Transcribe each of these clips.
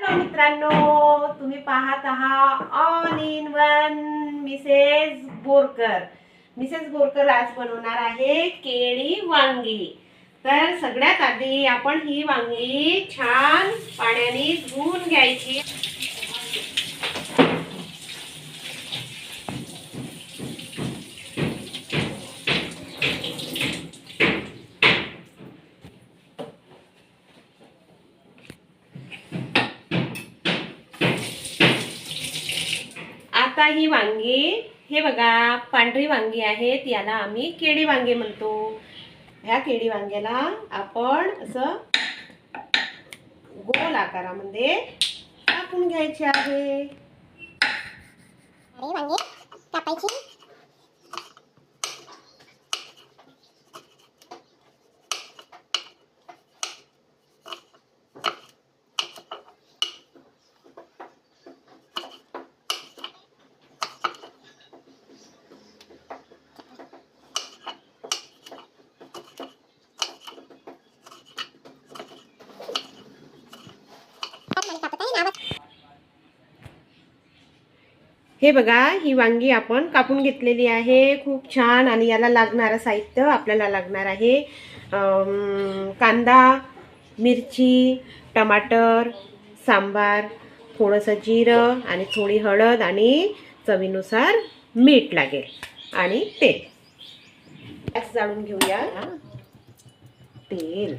Hello मित्रांनो, तुम्ही पाहत आहात all in one Mrs Borkar. Mrs Borkar आज बनवणार आहे केळी वांगी. तर सगळ्यात आधी आपण ही वांगी छान पाण्याने धुवून घ्यायची. आता ही वांगी, हे बघा पांढरी वांगी आहेत, याला आम्ही केळी वांगे म्हणतो. ह्या केळी वांग्याला आपण असं गोल आकारामध्ये कापून घ्यायचे आहे. वांगे कापायची. हे बघा, ही वांगी आपण कापून घेतलेली आहे खूप छान. आणि याला लागणारं साहित्य आपल्याला लागणार आहे कांदा, मिरची, टमाटर, सांबार, थोडंसं जिरं आणि थोडी हळद आणि चवीनुसार मीठ लागेल आणि तेल. गॅस जाळून घेऊया. तेल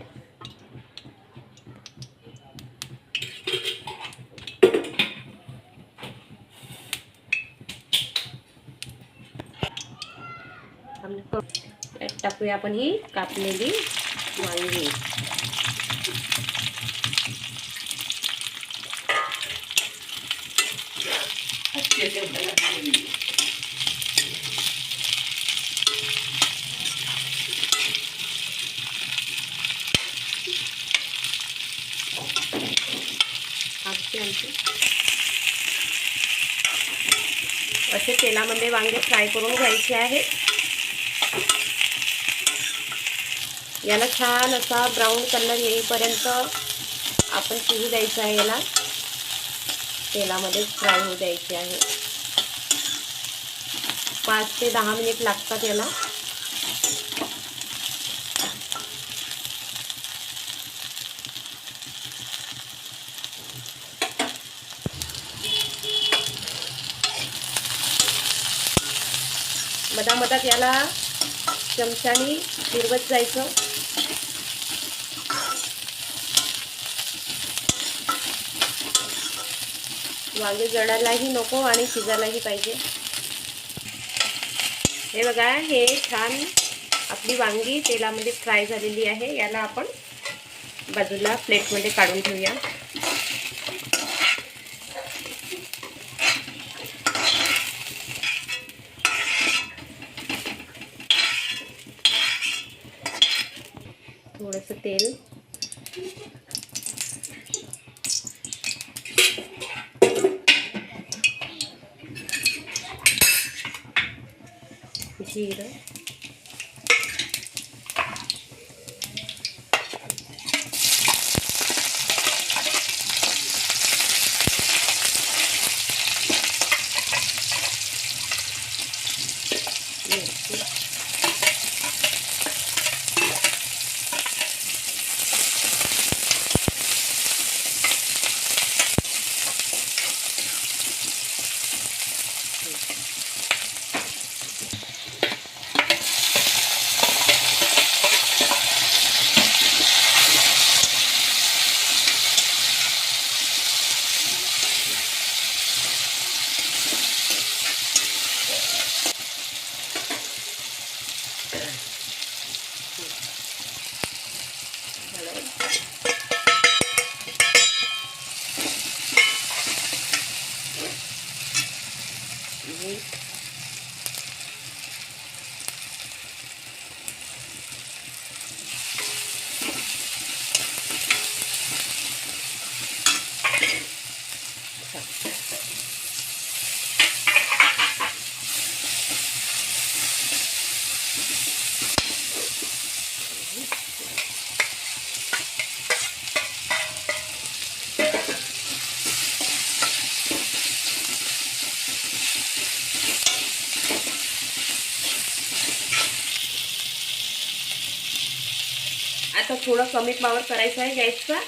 टाकूया आपण ही कापलेली वांगी. असे तेलामध्ये वांगे फ्राय करून घ्यायचे आहे. याला छान असा ब्राऊन कलर येईपर्यंत आपण शिजू द्यायचं आहे. याला तेलामध्ये फ्राय होऊ द्यायचे आहे. 5 ते 10 मिनिट लागतात याला. मधामधात याला चमच्याने फिरवत जायचं. वांगे जळायलाही नको आणि शिजायलाही पाहिजे. हे बघा, हे छान आपली वांगी तेलामध्ये फ्राय झालेली आहे. याला आपण बाजूला प्लेटमध्ये काढून ठेवूया. थोडंसं तेल, जिरं, मिरची, मीठ, थोडं कमी पावर करायचं आहे गॅसचा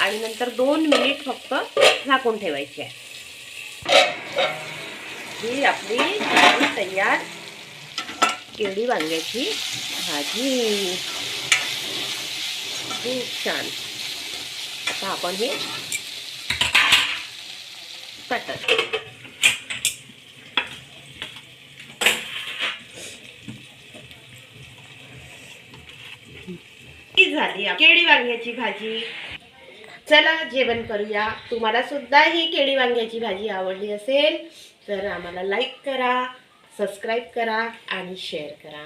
आणि नंतर 2 मिनिट फक्त झाकून ठेवायचे आहे. ही आपली झाली तयार केळी वांग्याची भाजी. खूप छान. आता आपण हे कटर झाली केळी वांग्याची भाजी. चला जेवण करूया. तुम्हाला सुद्धा ही केळी वांग्याची भाजी आवडली असेल तर आम्हाला लाईक करा, सबस्क्राईब करा आणि शेअर करा.